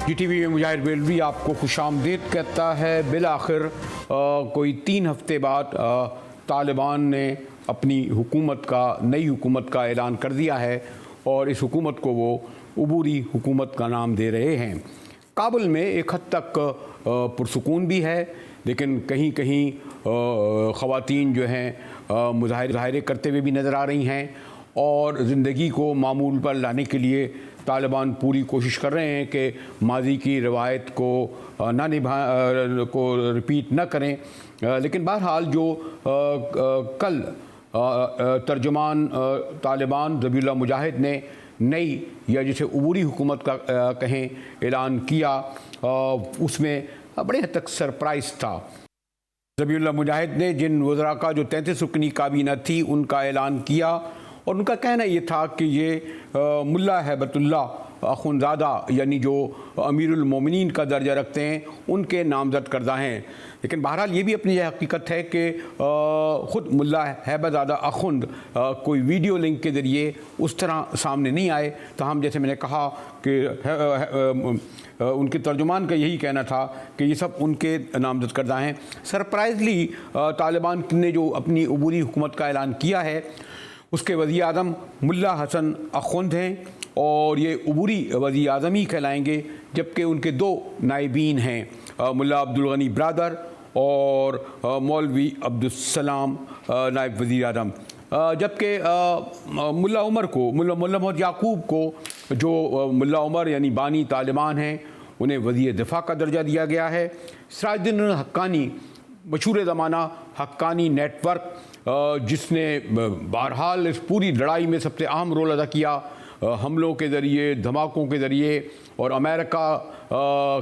جی T V میں مجاہد بیلوی آپ کو خوش آمدید کہتا ہے۔ بالآخر کوئی 3 ہفتے بعد طالبان نے اپنی نئی حکومت کا اعلان کر دیا ہے اور اس حکومت کو وہ عبوری حکومت کا نام دے رہے ہیں۔ کابل میں ایک حد تک پرسکون بھی ہے، لیکن کہیں کہیں خواتین جو ہیں مظاہرے کرتے ہوئے بھی نظر آ رہی ہیں اور زندگی کو معمول پر لانے کے لیے طالبان پوری کوشش کر رہے ہیں کہ ماضی کی روایت کو رپیٹ نہ کریں۔ لیکن بہرحال جو کل ترجمان طالبان ذبیح اللہ مجاہد نے نئی یا جسے عبوری حکومت کا کہیں اعلان کیا، اس میں بڑے حد تک سرپرائز تھا۔ ذبیح اللہ مجاہد نے جن وزراء کا جو 33 رکنی کابینہ تھی ان کا اعلان کیا اور ان کا کہنا یہ تھا کہ یہ ملا ہیبت اللہ اخونزادہ یعنی جو امیر المومنین کا درجہ رکھتے ہیں ان کے نامزد کردہ ہیں۔ لیکن بہرحال یہ بھی اپنی یہ حقیقت ہے کہ خود ملا ہیبت زادہ اخوند کوئی ویڈیو لنک کے ذریعے اس طرح سامنے نہیں آئے، تاہم جیسے میں نے کہا کہ ان کے ترجمان کا یہی کہنا تھا کہ یہ سب ان کے نامزد کردہ ہیں۔ سرپرائزلی طالبان نے جو اپنی عبوری حکومت کا اعلان کیا ہے اس کے وزیر اعظم ملا حسن اخوند ہیں اور یہ عبوری وزیر اعظم ہی کہلائیں گے، جبکہ ان کے 2 نائبین ہیں، ملا عبدالغنی برادر اور مولوی عبدالسلام نائب وزیر اعظم، جبکہ ملا محمد یعقوب کو جو ملا عمر یعنی بانی طالبان ہیں انہیں وزیر دفاع کا درجہ دیا گیا ہے۔ سراج الدین حقانی، مشہور زمانہ حقانی نیٹ ورک، جس نے بہرحال اس پوری لڑائی میں سب سے اہم رول ادا کیا، حملوں کے ذریعے، دھماکوں کے ذریعے، اور امریکہ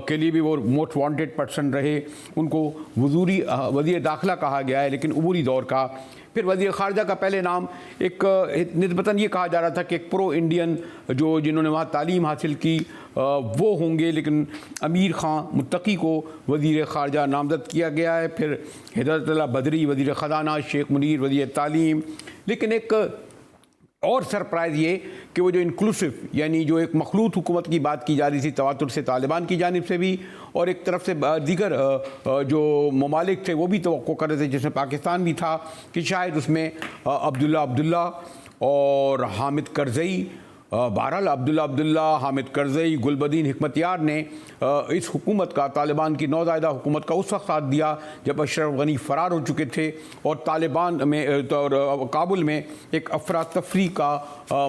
کے لیے بھی وہ موسٹ وانٹیڈ پرسن رہے، ان کو وزیر داخلہ کہا گیا ہے لیکن عبوری دور کا۔ پھر وزیر خارجہ کا پہلے نام ایک نسبتاً یہ کہا جا رہا تھا کہ ایک پرو انڈین جنہوں نے وہاں تعلیم حاصل کی وہ ہوں گے، لیکن امیر خان متقی کو وزیر خارجہ نامزد کیا گیا ہے۔ پھر ہدایت اللہ بدری وزیر خزانہ، شیخ منیر وزیر تعلیم۔ لیکن ایک اور سرپرائز یہ کہ وہ جو انکلوسیو یعنی جو ایک مخلوط حکومت کی بات کی جا رہی تھی تواتر سے طالبان کی جانب سے بھی اور ایک طرف سے دیگر جو ممالک تھے وہ بھی توقع کر رہے تھے، جس میں پاکستان بھی تھا، کہ شاید اس میں عبداللہ اور حامد کرزئی، بہرحال عبداللہ، حامد کرزئی، گلبدین حکمتیار نے اس حکومت کا، طالبان کی نوزائیدہ حکومت کا اس وقت ساتھ دیا جب اشرف غنی فرار ہو چکے تھے اور طالبان میں کابل میں ایک افراتفری کا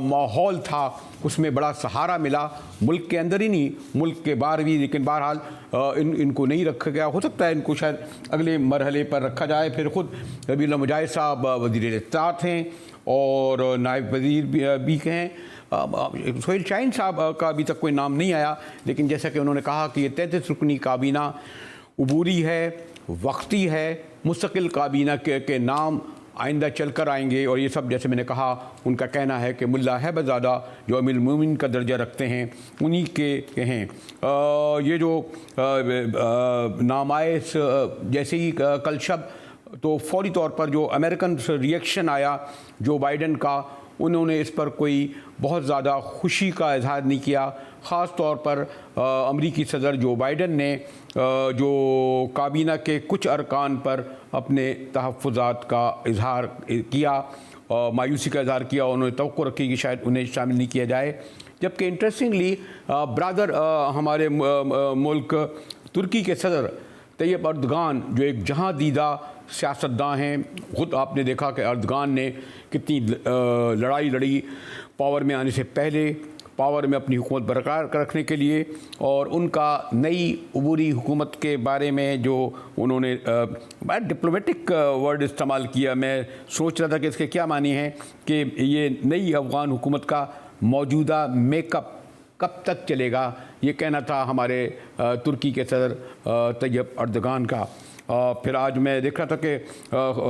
ماحول تھا، اس میں بڑا سہارا ملا، ملک کے اندر ہی نہیں ملک کے باہر بھی۔ لیکن بہرحال ان کو نہیں رکھا گیا، ہو سکتا ہے ان کو شاید اگلے مرحلے پر رکھا جائے۔ پھر خود ذبیح اللہ مجاہد صاحب وزیر اطلاعات ہیں اور نائب وزیر بھی ہیں۔ سہیل شاہین صاحب کا ابھی تک کوئی نام نہیں آیا، لیکن جیسا کہ انہوں نے کہا کہ یہ 33 رکنی کابینہ عبوری ہے، وقتی ہے، مستقل کابینہ کے نام آئندہ چل کر آئیں گے، اور یہ سب جیسے میں نے کہا ان کا کہنا ہے کہ ملا ہیبت زادہ جو امیر المومنین کا درجہ رکھتے ہیں انہی کے ہیں۔ یہ جو نام آئے جیسے ہی کل شب تو فوری طور پر جو امریکن ریئیکشن آیا جو بائیڈن کا، انہوں نے اس پر کوئی بہت زیادہ خوشی کا اظہار نہیں کیا۔ خاص طور پر امریکی صدر جو بائیڈن نے جو کابینہ کے کچھ ارکان پر اپنے تحفظات کا اظہار کیا، مایوسی کا اظہار کیا، انہوں نے توقع رکھی کہ شاید انہیں شامل نہیں کیا جائے۔ جبکہ انٹرسٹنگلی برادر ہمارے ملک ترکی کے صدر طیب اردگان جو ایک جہاں دیدہ سیاستداں ہیں، خود آپ نے دیکھا کہ اردگان نے کتنی لڑائی لڑی پاور میں آنے سے پہلے، پاور میں اپنی حکومت برقرار رکھنے کے لیے، اور ان کا نئی عبوری حکومت کے بارے میں جو انہوں نے ڈپلومیٹک ورڈ استعمال کیا، میں سوچ رہا تھا کہ اس کے کیا معنی ہیں، کہ یہ نئی افغان حکومت کا موجودہ میک اپ کب تک چلے گا، یہ کہنا تھا ہمارے ترکی کے صدر طیب اردگان کا۔ پھر آج میں دیکھ رہا تھا کہ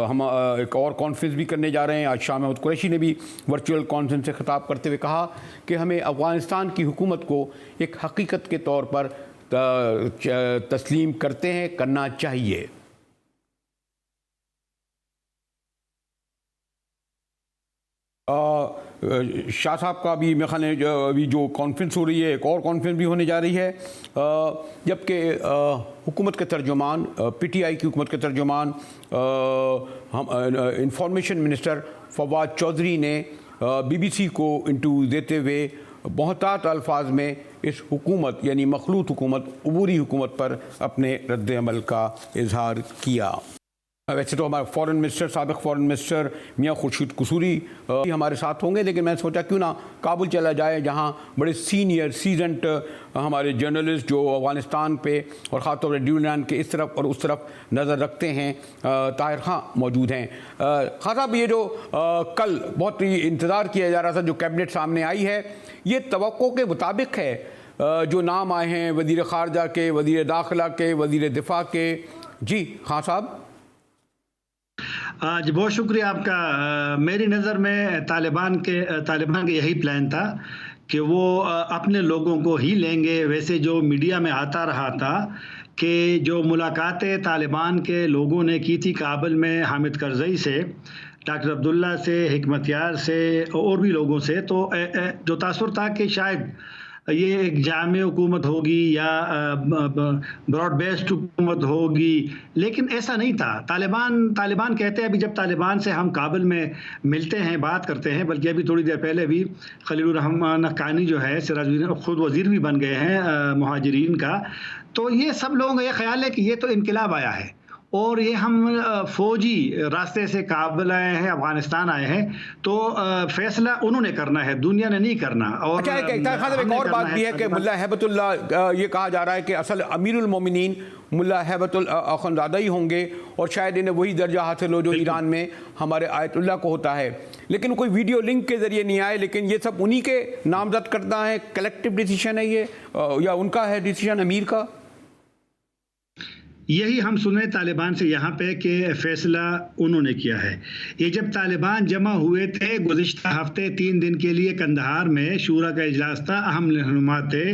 ہم ایک اور کانفرنس بھی کرنے جا رہے ہیں۔ آج شاہ محمود قریشی نے بھی ورچوئل کانفرنس سے خطاب کرتے ہوئے کہا کہ ہمیں افغانستان کی حکومت کو ایک حقیقت کے طور پر تسلیم کرنا چاہیے۔ شاہ صاحب کا بھی میرے خیال ہے ابھی جو کانفرنس ہو رہی ہے، ایک اور کانفرنس بھی ہونے جا رہی ہے، جبکہ حکومت کے ترجمان، پی ٹی آئی کی حکومت کے ترجمان انفارمیشن منسٹر فواد چودھری نے بی بی سی کو انٹرویو دیتے ہوئے محتاط الفاظ میں اس حکومت یعنی مخلوط حکومت، عبوری حکومت پر اپنے رد عمل کا اظہار کیا۔ ویسے تو ہمارے فورن منسٹر، سابق فورن منسٹر میاں خورشید قصوری ہمارے ساتھ ہوں گے، لیکن میں نے سوچا کیوں نہ کابل چلا جائے، جہاں بڑے سینئر سیزنٹ ہمارے جرنلسٹ جو افغانستان پہ اور خاص طور پر ڈیو لینڈ کے اس طرف اور اس طرف نظر رکھتے ہیں، طاہر خان موجود ہیں۔ خان صاحب، یہ جو کل بہت انتظار کیا جا رہا تھا جو کیبنٹ سامنے آئی ہے، یہ توقع کے مطابق ہے؟ جو نام آئے ہیں وزیر خارجہ کے، وزیر داخلہ کے، وزیر دفاع کے، جی خان صاحب۔ جی بہت شکریہ آپ کا۔ میری نظر میں طالبان کا یہی پلان تھا کہ وہ اپنے لوگوں کو ہی لیں گے۔ ویسے جو میڈیا میں آتا رہا تھا کہ جو ملاقاتیں طالبان کے لوگوں نے کی تھی کابل میں حامد کرزئی سے، ڈاکٹر عبداللہ سے، حکمت یار سے اور بھی لوگوں سے، تو جو تاثر تھا کہ شاید یہ ایک جامع حکومت ہوگی یا براڈ بیسڈ حکومت ہوگی، لیکن ایسا نہیں تھا۔ طالبان کہتے ہیں، ابھی جب طالبان سے ہم کابل میں ملتے ہیں، بات کرتے ہیں، بلکہ ابھی تھوڑی دیر پہلے بھی خلیل الرحمان حقانی جو ہے سراج خود وزیر بھی بن گئے ہیں مہاجرین کا، تو یہ سب لوگوں کا یہ خیال ہے کہ یہ تو انقلاب آیا ہے اور یہ ہم فوجی راستے سے کابل آئے ہیں، افغانستان آئے ہیں، تو فیصلہ انہوں نے کرنا ہے، دنیا نے نہیں کرنا۔ اور ایک اور بات بھی ہے کہ ملا ہیبت اللہ، یہ کہا جا رہا ہے کہ اصل امیر المومنین ملا ہیبت اخندزادہ ہی ہوں گے، اور شاید انہیں وہی درجہ حاصل ہو جو ایران میں ہمارے آیت اللہ کو ہوتا ہے، لیکن کوئی ویڈیو لنک کے ذریعے نہیں آئے، لیکن یہ سب انہی کے نامزد کرتا ہے، کلیکٹیو ڈیسیشن ہے یہ، یا ان کا ہے ڈیسیشن امیر کا؟ یہی ہم سنیں طالبان سے یہاں پہ کہ فیصلہ انہوں نے کیا ہے۔ یہ جب طالبان جمع ہوئے تھے گزشتہ ہفتے 3 دن کے لیے قندھار میں، شورا کا اجلاس تھا، اہم رہنما تھے،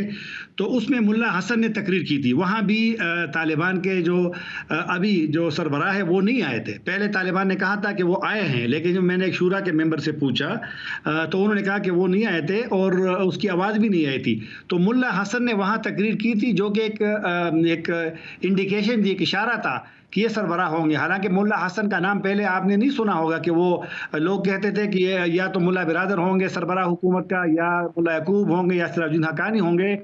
تو اس میں ملا حسن نے تقریر کی تھی۔ وہاں بھی طالبان کے جو ابھی جو سربراہ ہے وہ نہیں آئے تھے۔ پہلے طالبان نے کہا تھا کہ وہ آئے ہیں، لیکن جب میں نے ایک شورا کے ممبر سے پوچھا تو انہوں نے کہا کہ وہ نہیں آئے تھے اور اس کی آواز بھی نہیں آئی تھی۔ تو ملا حسن نے وہاں تقریر کی تھی، جو کہ ایک انڈیکیشن تھی، ایک اشارہ تھا کہ یہ سربراہ ہوں گے۔ حالانکہ ملا حسن کا نام پہلے آپ نے نہیں سنا ہوگا، کہ وہ لوگ کہتے تھے کہ یا تو ملا برادر ہوں گے سربراہ حکومت کا، یا ملا یعقوب ہوں گے، یا سراج الدین حقانی ہوں گے۔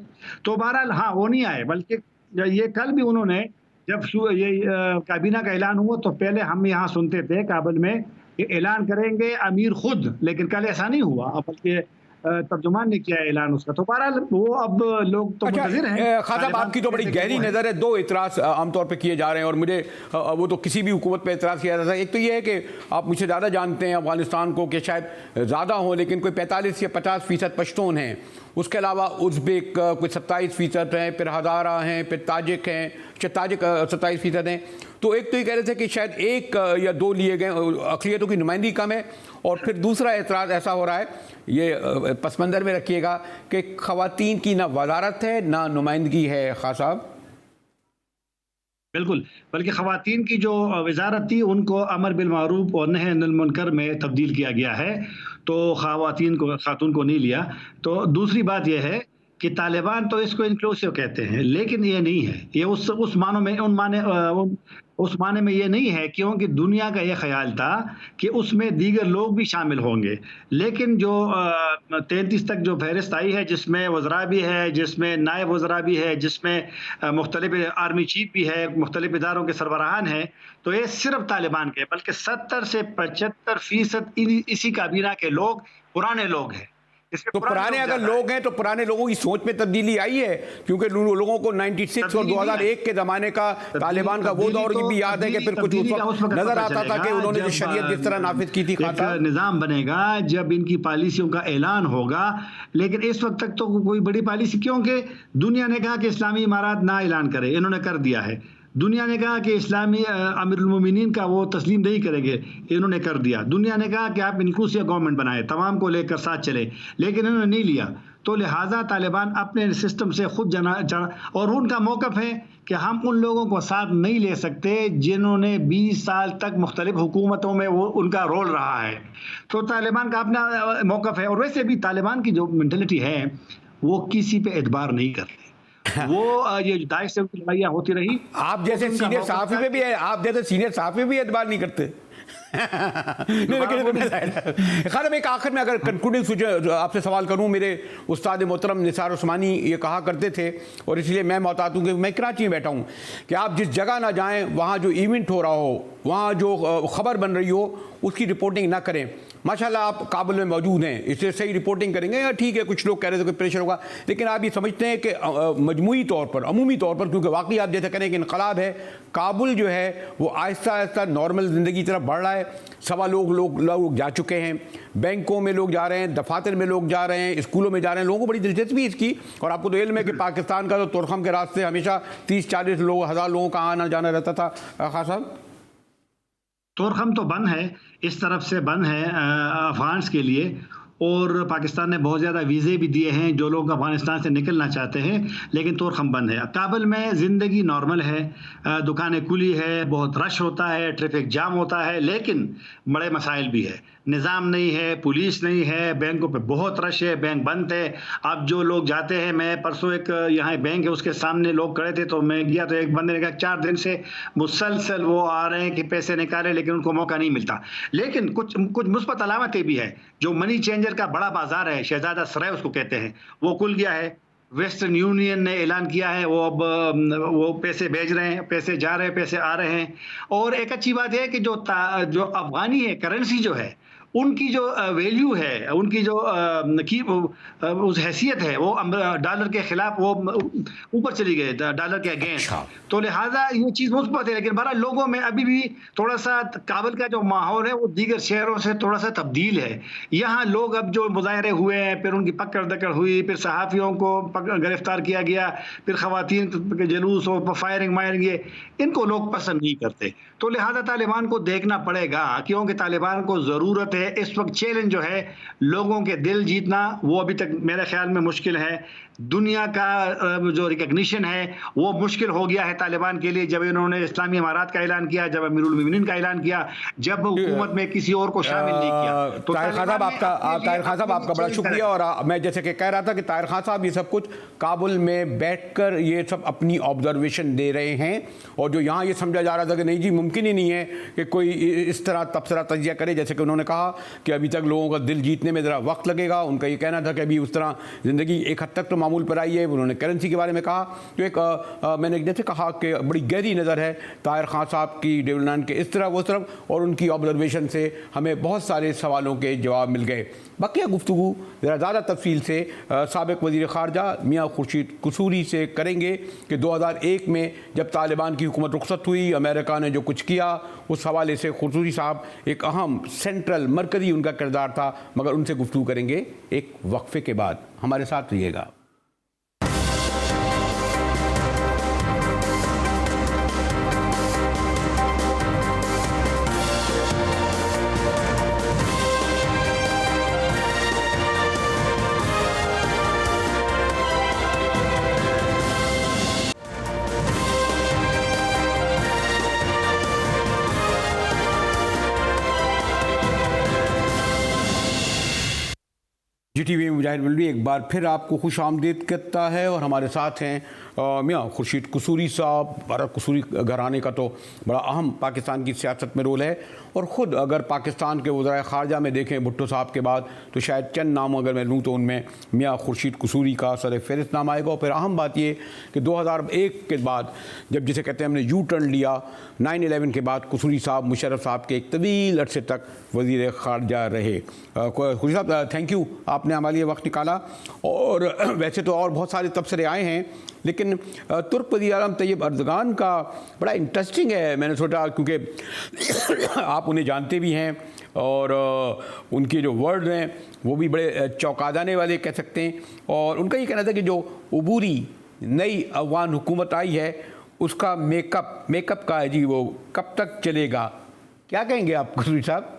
تو بہرحال ہاں وہ نہیں آئے، بلکہ یہ کل بھی انہوں نے جب یہ کابینہ کا اعلان ہوا تو پہلے ہم یہاں سنتے تھے کابل میں کہ اعلان کریں گے امیر خود، لیکن کل ایسا نہیں ہوا، بلکہ ترجمان نے کیا اعلان اس کا۔ تو بہرحال وہ اب لوگ تو منتظر ہیں۔ خان صاحب، آپ کی تو بڑی گہری نظر ہے۔ 2 اعتراض عام طور پہ کیے جا رہے ہیں، اور مجھے وہ تو کسی بھی حکومت پہ اعتراض کیا جاتا ہے۔ ایک تو یہ ہے کہ آپ مجھ سے زیادہ جانتے ہیں افغانستان کو، کہ شاید زیادہ ہوں لیکن کوئی 45 یا 50% پشتون ہیں، اس کے علاوہ ازبیک کوئی 27% ہیں، پھر ہزارہ ہیں، پھر تاجک ہیں، تاجک 27% ہیں۔ تو ایک تو یہ کہہ رہے تھے کہ شاید 1 یا 2 لیے گئے، اقلیتوں کی نمائندگی کم ہے، اور پھر دوسرا اعتراض ایسا ہو رہا ہے، یہ پس منظر میں رکھیے گا، کہ خواتین کی نہ وزارت ہے نہ نمائندگی ہے۔ خان صاحب بالکل، بلکہ خواتین کی جو وزارت تھی ان کو امر بالمعروف اور نہی عن المنکر میں تبدیل کیا گیا ہے، تو خاتون کو نہیں لیا۔ تو دوسری بات یہ ہے کہ طالبان تو اس کو انکلوسیو کہتے ہیں، لیکن یہ نہیں ہے، یہ اس معنوں میں اس معنی میں یہ نہیں ہے، کیونکہ دنیا کا یہ خیال تھا کہ اس میں دیگر لوگ بھی شامل ہوں گے، لیکن جو 33 تک جو فہرست آئی ہے، جس میں وزراء بھی ہے، جس میں نائب وزراء بھی ہے، جس میں مختلف آرمی چیف بھی ہے، مختلف اداروں کے سربراہان ہیں، تو یہ صرف طالبان کے، بلکہ 70 سے 75% اسی کابینہ کے لوگ پرانے لوگ ہیں۔ تو پرانے اگر لوگ ہیں تو پرانے لوگوں کی سوچ میں تبدیلی آئی ہے، کیونکہ لوگوں کو 96 اور 2001 کے زمانے کا طالبان کا وہ دور بھی یاد ہے، کہ پھر کچھ اس وقت نظر آتا تھا کہ انہوں نے جو شریعت جس طرح نافذ کی تھی۔ ایک نظام بنے گا جب ان کی پالیسیوں کا اعلان ہوگا، لیکن اس وقت تک تو کوئی بڑی پالیسی، کیونکہ دنیا نے کہا کہ اسلامی امارات نہ اعلان کرے، انہوں نے کر دیا ہے۔ دنیا نے کہا کہ اسلامی امیر المومنین کا وہ تسلیم نہیں کریں گے، انہوں نے کر دیا۔ دنیا نے کہا کہ آپ انکلوسیو گورنمنٹ بنائیں، تمام کو لے کر ساتھ چلیں، لیکن انہوں نے نہیں لیا۔ تو لہٰذا طالبان اپنے سسٹم سے خود اور ان کا موقف ہے کہ ہم ان لوگوں کو ساتھ نہیں لے سکتے جنہوں نے 20 سال تک مختلف حکومتوں میں وہ ان کا رول رہا ہے. تو طالبان کا اپنا موقف ہے. اور ویسے بھی طالبان کی جو مینٹلٹی ہے وہ کسی پہ اعتبار نہیں کرتے. وہ یہ داعش سے لڑائیاں ہوتی رہی. آپ جیسے سینئر صحافی پہ بھی ہے، آپ جیسے سینئر صحافی بھی اعتبار نہیں کرتے. خیر ایک آخر میں اگر کنکلوڈنگ آپ سے سوال کروں، میرے استاد محترم نثار عثمانی یہ کہا کرتے تھے، اور اس لیے میں محتاط ہوں کہ میں کراچی میں بیٹھا ہوں، کہ آپ جس جگہ نہ جائیں وہاں جو ایونٹ ہو رہا ہو، وہاں جو خبر بن رہی ہو، اس کی رپورٹنگ نہ کریں. ماشاءاللہ آپ کابل میں موجود ہیں، اس سے صحیح رپورٹنگ کریں گے. یا ٹھیک ہے کچھ لوگ کہہ رہے تھے کہ پریشر ہوگا، لیکن آپ یہ سمجھتے ہیں کہ مجموعی طور پر، عمومی طور پر، کیونکہ واقعی آپ جیسے کہہ رہے ہیں کہ انقلاب ہے، کابل جو ہے وہ آہستہ آہستہ نارمل زندگی کی طرف بڑھ رہا ہے. سوا لوگ جا چکے ہیں، بینکوں میں لوگ جا رہے ہیں، دفاتر میں لوگ جا رہے ہیں، اسکولوں میں جا رہے ہیں. لوگوں کو بڑی دلچسپی اس کی. اور آپ کو تو علم ہے کہ پاکستان کا تو تورخم کے راستے ہمیشہ 30-40 ہزار لوگوں کا آنا جانا رہتا تھا. خان صاحب تورخم تو بند ہے، اس طرف سے بند ہے افغانس کے لیے، اور پاکستان نے بہت زیادہ ویزے بھی دیے ہیں جو لوگ افغانستان سے نکلنا چاہتے ہیں، لیکن تورخم بند ہے. کابل میں زندگی نارمل ہے، دکانیں کھلی ہے، بہت رش ہوتا ہے، ٹریفک جام ہوتا ہے، لیکن بڑے مسائل بھی ہے. نظام نہیں ہے، پولیس نہیں ہے، بینکوں پہ بہت رش ہے، بینک بند ہے. اب جو لوگ جاتے ہیں، میں پرسوں ایک یہاں بینک ہے اس کے سامنے لوگ کھڑے تھے تو میں گیا تو ایک بندے نے کہا 4 دن سے مسلسل وہ آ رہے ہیں کہ پیسے نکالے، لیکن ان کو موقع نہیں ملتا. لیکن کچھ مثبت علامتیں بھی ہیں. جو منی چینجر کا بڑا بازار ہے، شہزادہ سرائے اس کو کہتے ہیں، وہ کھل گیا ہے. ویسٹرن یونین نے اعلان کیا ہے وہ اب وہ پیسے بھیج رہے ہیں، پیسے جا رہے ہیں، پیسے آ رہے ہیں. اور ایک اچھی بات ہے کہ جو افغانی ہے، کرنسی جو ہے، ان کی جو ویلیو ہے، ان کی جو حیثیت ہے، وہ ڈالر کے خلاف وہ اوپر چلی گئی، ڈالر کے اگینسٹ. تو لہٰذا یہ چیز مثبت ہے. لیکن بہرحال لوگوں میں ابھی بھی تھوڑا سا کابل کا جو ماحول ہے وہ دیگر شہروں سے تھوڑا سا تبدیل ہے. یہاں لوگ اب جو مظاہرے ہوئے ہیں، پھر ان کی پکڑ دکڑ ہوئی، پھر صحافیوں کو گرفتار کیا گیا، پھر خواتین کے جلوس اور فائرنگ مائرنگ، ان کو لوگ پسند نہیں کرتے. تو لہٰذا طالبان کو دیکھنا پڑے گا، کیونکہ طالبان کو ضرورت ہے اس وقت. چیلنج جو ہے لوگوں کے دل جیتنا، وہ ابھی تک میرے خیال میں مشکل ہے. دنیا کا جو ریکگنیشن ہے وہ مشکل ہو گیا ہے طالبان کے لیے. جب انہوں نے اسلامی امارات کا اعلان کیا، جب امیر المومنین کا اعلان کیا، جب حکومت میں کسی اور کو شامل نہیں کیا. تو طاہر خان صاحب آپ کا بڑا شکریہ. اور میں جیسے کہ کہہ رہا تھا کہ طاہر خان صاحب یہ سب کچھ کابل میں بیٹھ کر یہ سب اپنی آبزرویشن دے رہے ہیں، اور جو یہاں یہ سمجھا جا رہا تھا کہ نہیں جی ممکن ہی نہیں ہے کہ کوئی اس طرح تبصرہ تجزیہ کرے، جیسے کہ انہوں نے کہا کہ ابھی تک لوگوں کا دل جیتنے میں ذرا وقت لگے گا. ان کا یہ کہنا تھا کہ ابھی اس طرح زندگی ایک حد تک تو معمول پر آئی ہے. انہوں نے کرنسی کے بارے میں کہا جو ایک میں نے جیسے کہا کہ بڑی گہری نظر ہے طاہر خان صاحب کی ڈیولپمنٹ کے اس طرح وہ طرف، اور ان کی آبزرویشن سے ہمیں بہت سارے سوالوں کے جواب مل گئے. بقیہ گفتگو ذرا زیادہ تفصیل سے سابق وزیر خارجہ میاں خورشید قصوری سے کریں گے کہ 2001 میں جب طالبان کی حکومت رخصت ہوئی، امریکہ نے جو کچھ کیا، اس حوالے سے قصوری صاحب ایک اہم سینٹرل مرکزی ان کا کردار تھا. مگر ان سے گفتگو کریں گے ایک وقفے کے بعد. ہمارے ساتھ رہیے گا. جی ٹی وی میں مجاہد مولوی ایک بار پھر آپ کو خوش آمدید کرتا ہے. اور ہمارے ساتھ ہیں میاں خورشید قصوری صاحب. بھارت قصوری گھرانے کا تو بڑا اہم پاکستان کی سیاست میں رول ہے، اور خود اگر پاکستان کے وزرائے خارجہ میں دیکھیں بھٹو صاحب کے بعد تو شاید چند نام اگر میں لوں تو ان میں میاں خورشید قصوری کا سر فہرست نام آئے گا. اور پھر اہم بات یہ کہ 2001 کے بعد جب جسے کہتے ہیں ہم نے یو ٹرن لیا، 9/11 کے بعد قصوری صاحب مشرف صاحب کے ایک طویل عرصے تک وزیر خارجہ رہے. قصوری صاحب تھینک یو، آپ نے ہمارے لیے وقت نکالا. اور ویسے تو اور بہت سارے تبصرے آئے ہیں، لیکن ترک وزیر اعظم طیب اردگان کا بڑا انٹرسٹنگ ہے. میں نے سوچا کیونکہ آپ انہیں جانتے بھی ہیں اور ان کے جو ورڈ ہیں وہ بھی بڑے چونکا دینے والے کہہ سکتے ہیں. اور ان کا یہ کہنا تھا کہ جو عبوری نئی افغان حکومت آئی ہے اس کا میک اپ کا ہے جی، وہ کب تک چلے گا؟ کیا کہیں گے آپ قصوری صاحب؟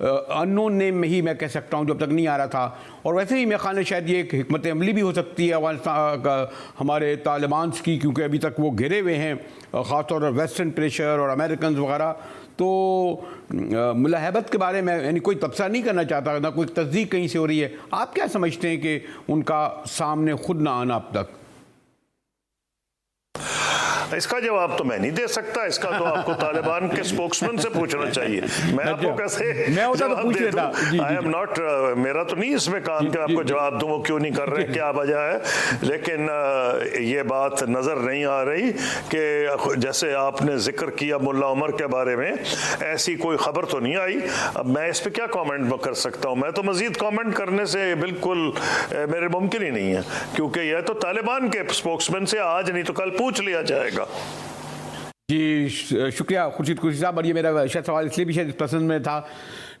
انون نیم میں ہی میں کہہ سکتا ہوں جو اب تک نہیں آ رہا تھا. اور ویسے ہی میرے خیال میں شاید یہ ایک حکمت عملی بھی ہو سکتی ہے افغانستان ہمارے طالبان کی, کیونکہ ابھی تک وہ گھرے ہوئے ہیں خاص طور پر ویسٹرن پریشر اور امریکنز وغیرہ. تو ملا ہیبت کے بارے میں یعنی کوئی تبصرہ نہیں کرنا چاہتا, نہ کوئی تصدیق کہیں سے ہو رہی ہے. آپ کیا سمجھتے ہیں کہ ان کا سامنے خود نہ آنا اب تک؟ اس کا جواب تو میں نہیں دے سکتا, اس کا تو آپ کو طالبان کے اسپوکسمین سے پوچھنا چاہیے. میں آپ کو کیسے جواب دے دوں؟ آئی ایم ناٹ, میرا تو نہیں اس میں کام کہ آپ کو جواب دوں وہ کیوں نہیں کر رہے, کیا وجہ ہے. لیکن یہ بات نظر نہیں آ رہی کہ جیسے آپ نے ذکر کیا ملا عمر کے بارے میں, ایسی کوئی خبر تو نہیں آئی. اب میں اس پہ کیا کامنٹ کر سکتا ہوں؟ میں تو مزید کامنٹ کرنے سے بالکل میرے ممکن ہی نہیں ہے, کیونکہ یہ تو طالبان کے اسپوکسمین سے آج نہیں تو کل پوچھ لیا جائے گا. جی شکریہ خورشید قریشی صاحب. اور یہ میرا شاید سوال اس لیے بھی شاید پسند میں تھا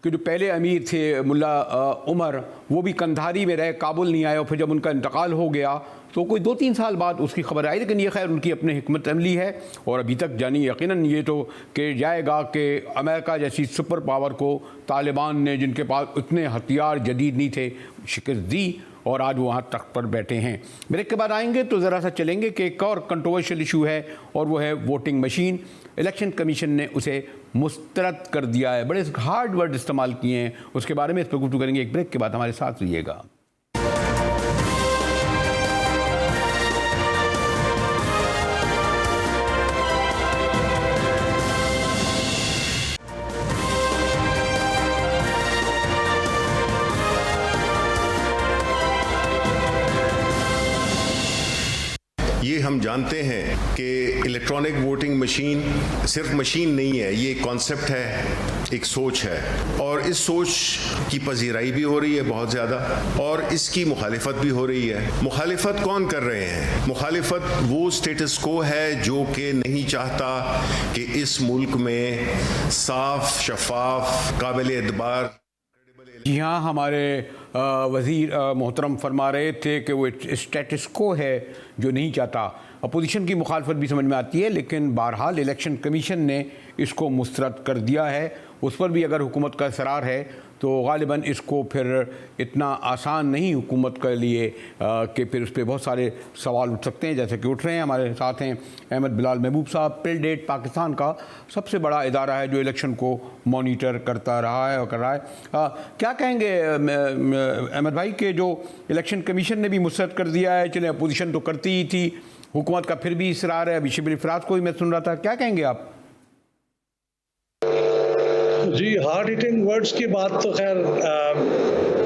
کہ جو پہلے امیر تھے ملا عمر, وہ بھی کندھاری میں رہے, کابل نہیں آئے, اور پھر جب ان کا انتقال ہو گیا تو کوئی 2-3 سال بعد اس کی خبر آئی. لیکن یہ خیر ان کی اپنی حکمت عملی ہے, اور ابھی تک جانی یقیناً یہ تو کہ جائے گا کہ امریکہ جیسی سپر پاور کو طالبان نے, جن کے پاس اتنے ہتھیار جدید نہیں تھے, شکست دی, اور آج وہ وہاں تخت پر بیٹھے ہیں. بریک کے بعد آئیں گے تو ذرا سا چلیں گے کہ ایک اور کنٹروورشل ایشو ہے, اور وہ ہے ووٹنگ مشین. الیکشن کمیشن نے اسے مسترد کر دیا ہے. بڑے ہارڈ ورڈ استعمال کیے ہیں, اس کے بارے میں اس پر گفتگو کریں گے. ایک بریک کے بعد ہمارے ساتھ رہیے گا. یہ ہم جانتے ہیں کہ الیکٹرانک ووٹنگ مشین صرف مشین نہیں ہے, یہ ایک کانسیپٹ ہے, ایک سوچ ہے, اور اس سوچ کی پذیرائی بھی ہو رہی ہے بہت زیادہ, اور اس کی مخالفت بھی ہو رہی ہے. مخالفت کون کر رہے ہیں؟ مخالفت وہ اسٹیٹس کو ہے جو کہ نہیں چاہتا کہ اس ملک میں صاف, شفاف, قابل اعتبار. جی ہاں, ہمارے وزیر محترم فرما رہے تھے کہ وہ اسٹیٹس کو ہے جو نہیں چاہتا. اپوزیشن کی مخالفت بھی سمجھ میں آتی ہے, لیکن بہرحال الیکشن کمیشن نے اس کو مسترد کر دیا ہے. اس پر بھی اگر حکومت کا اصرار ہے تو غالباً اس کو پھر اتنا آسان نہیں حکومت کے لیے کہ پھر اس پہ بہت سارے سوال اٹھ سکتے ہیں, جیسے کہ اٹھ رہے ہیں. ہمارے ساتھ ہیں احمد بلال محبوب صاحب, پل ڈیٹ پاکستان کا سب سے بڑا ادارہ ہے جو الیکشن کو مانیٹر کرتا رہا ہے اور کر رہا ہے. کیا کہیں گے احمد بھائی کہ جو الیکشن کمیشن نے بھی مسترد کر دیا ہے, چلیں اپوزیشن تو کرتی ہی تھی, حکومت کا پھر بھی اصرار ہے. ابھی شبلی افراز کو ہی میں سن رہا تھا, کیا کہیں گے آپ؟ جی, ہارڈ ہٹنگ ورڈز کی بات تو خیر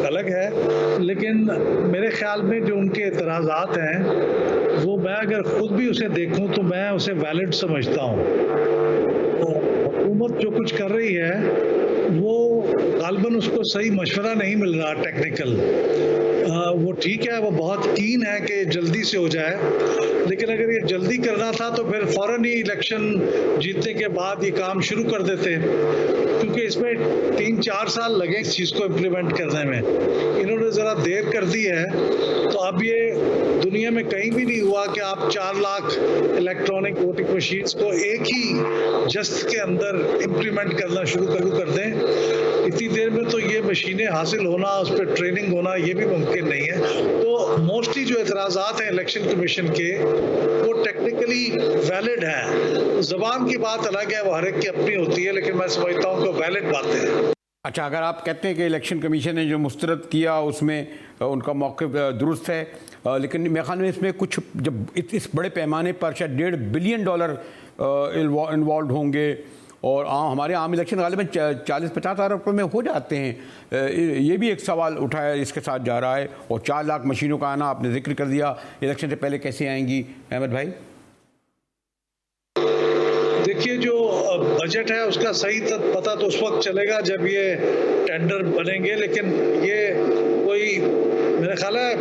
الگ ہے, لیکن میرے خیال میں جو ان کے اعتراضات ہیں وہ میں اگر خود بھی اسے دیکھوں تو میں اسے ویلڈ سمجھتا ہوں. حکومت جو کچھ کر رہی ہے وہ غالباً اس کو صحیح مشورہ نہیں مل رہا ٹیکنیکل. وہ ٹھیک ہے, وہ بہت کین ہے کہ جلدی سے ہو جائے, لیکن اگر یہ جلدی کرنا تھا تو پھر فوراً ہی الیکشن جیتنے کے بعد یہ کام شروع کر دیتے, کیونکہ اس میں 3-4 سال لگے اس چیز کو امپلیمنٹ کرنے میں. انہوں نے ذرا دیر کر دی ہے. تو اب یہ دنیا میں کہیں بھی نہیں ہوا کہ آپ 4 لاکھ الیکٹرانک ووٹنگ مشینز کو ایک ہی جست کے اندر امپلیمنٹ کرنا شروع کر دیں. اتنی دیر میں تو یہ مشینیں حاصل ہونا, اس پہ ٹریننگ ہونا, یہ بھی ممکن نہیں ہے. تو موسٹلی جو اعتراضات ہیں الیکشن کمیشن کے وہ ٹیکنیکلی ویلڈ ہیں. زبان کی بات الگ ہے, وہ ہر ایک کی اپنی ہوتی ہے, لیکن میں سمجھتا ہوں کہ ویلڈ باتیں ہیں. اچھا, اگر آپ کہتے ہیں کہ الیکشن کمیشن نے جو مسترد کیا اس میں ان کا موقف درست ہے, لیکن میرے خیال میں اس میں کچھ جب اس بڑے پیمانے پر شاید $1.5 بلین انوالوڈ ہوں گے, اور ہمارے عام الیکشن غالباً 40-50 ارب میں ہو جاتے ہیں. یہ بھی ایک سوال اٹھایا اس کے ساتھ جا رہا ہے. اور 4 لاکھ مشینوں کا آنا آپ نے ذکر کر دیا, الیکشن سے پہلے کیسے آئیں گی احمد بھائی؟ دیکھیے, جو بجٹ ہے اس کا صحیح پتہ تو اس وقت چلے گا جب یہ ٹینڈر بنیں گے, لیکن یہ کوئی میرے خیال ہے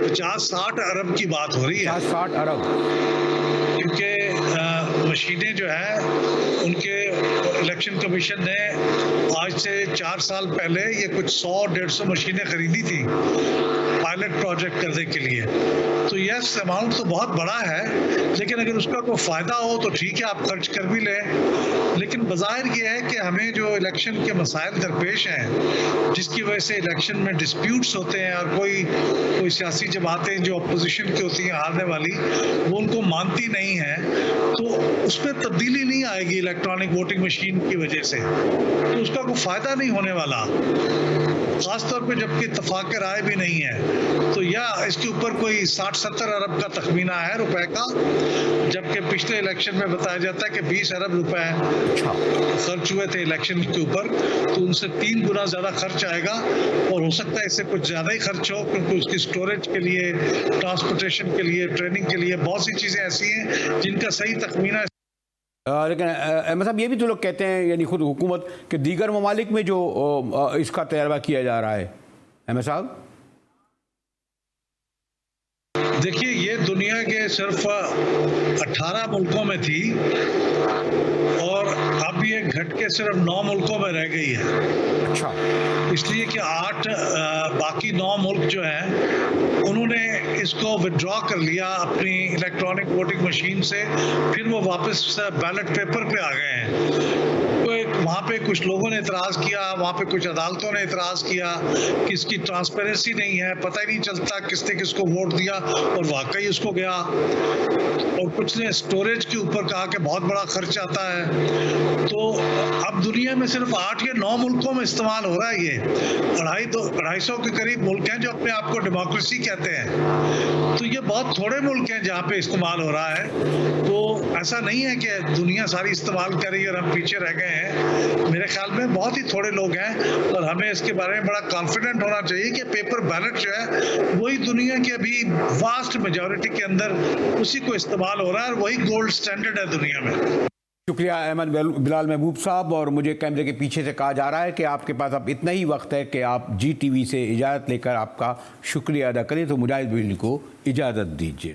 50-60 ارب کی بات ہو رہی ہے. 50-60 ارب, کیونکہ مشینیں جو ہیں ان کے الیکشن کمیشن نے آج سے 4 سال پہلے یہ کچھ 100-150 مشینیں خریدی تھی پائلٹ پروجیکٹ کرنے کے لیے. تو یس اماؤنٹ تو بہت بڑا ہے, لیکن اگر اس کا کوئی فائدہ ہو تو ٹھیک ہے, آپ خرچ کر بھی لیں. لیکن بظاہر یہ ہے کہ ہمیں جو الیکشن کے مسائل درپیش ہیں, جس کی وجہ سے الیکشن میں ڈسپیوٹس ہوتے ہیں اور کوئی سیاسی جماعتیں جو اپوزیشن کی ہوتی ہیں ہارنے والی, وہ ان کو مانتی نہیں ہیں, تو اس میں تبدیلی نہیں آئے گی الیکٹرانک ووٹنگ مشین کی وجہ سے, تو اس کا کوئی فائدہ نہیں ہونے والا, خاص طور پہ جبکہ اتفاق رائے بھی نہیں ہے. تو یا اس کے اوپر کوئی 60-70 ارب کا تخمینہ ہے روپے کا, جبکہ پچھلے الیکشن میں بتایا جاتا ہے کہ 20 ارب روپے خرچ ہوئے تھے الیکشن کے اوپر, تو ان سے 3 گنا زیادہ خرچ آئے گا, اور ہو سکتا ہے اس سے کچھ زیادہ ہی خرچ ہو, کیونکہ اس کی اسٹوریج کے لیے, ٹرانسپورٹیشن کے لیے, ٹریننگ کے لیے بہت سی چیزیں ایسی ہیں جن کا صحیح تخمینہ. لیکن احمد صاحب یہ بھی تو لوگ کہتے ہیں, یعنی خود حکومت, کہ دیگر ممالک میں جو اس کا تجربہ کیا جا رہا ہے. احمد صاحب دیکھیے, یہ دنیا کے صرف 18 ملکوں میں تھی, اور اب یہ گھٹ کے صرف 9 ملکوں میں رہ گئی ہے. اچھا, اس لیے کہ 8 باقی 9 ملک جو ہیں انہوں نے اس کو ودرا کر لیا اپنی الیکٹرانک ووٹنگ مشین سے, پھر وہ واپس بیلٹ پیپر پہ آ گئے ہیں. وہاں پہ کچھ لوگوں نے اعتراض کیا, وہاں پہ کچھ عدالتوں نے اعتراض کیا کہ اس کی ٹرانسپیرنسی نہیں ہے, پتہ ہی نہیں چلتا کس نے کس کو ووٹ دیا اور واقعی اس کو گیا. اور کچھ نے اسٹوریج کے اوپر کہا کہ بہت بڑا خرچ آتا ہے. تو اب دنیا میں صرف 8 یا 9 ملکوں میں استعمال ہو رہا ہے. یہ 250 کے قریب ملک ہیں جو اپنے آپ کو ڈیموکریسی کہتے ہیں, تو یہ بہت تھوڑے ملک ہیں جہاں پہ استعمال ہو رہا ہے. تو ایسا نہیں ہے کہ دنیا ساری استعمال کر رہی ہے اور ہم پیچھے رہ گئے ہیں. میرے خیال میں بہت ہی تھوڑے لوگ ہیں, اور ہمیں اس کے بارے میں بڑا کانفیڈنٹ ہونا چاہیے کہ پیپر بیلٹ جو ہے وہی دنیا کے ابھی واسٹ میجورٹی کے اندر اسی کو استعمال ہو رہا ہے, اور وہی گولڈ سٹینڈرڈ ہے دنیا میں. شکریہ احمد بلال محبوب صاحب. اور مجھے کیمرے کے پیچھے سے کہا جا رہا ہے کہ آپ کے پاس اب اتنا ہی وقت ہے کہ آپ جی ٹی وی سے اجازت لے کر آپ کا شکریہ ادا کریں, تو مجاہد بریلوی کو اجازت دیجیے.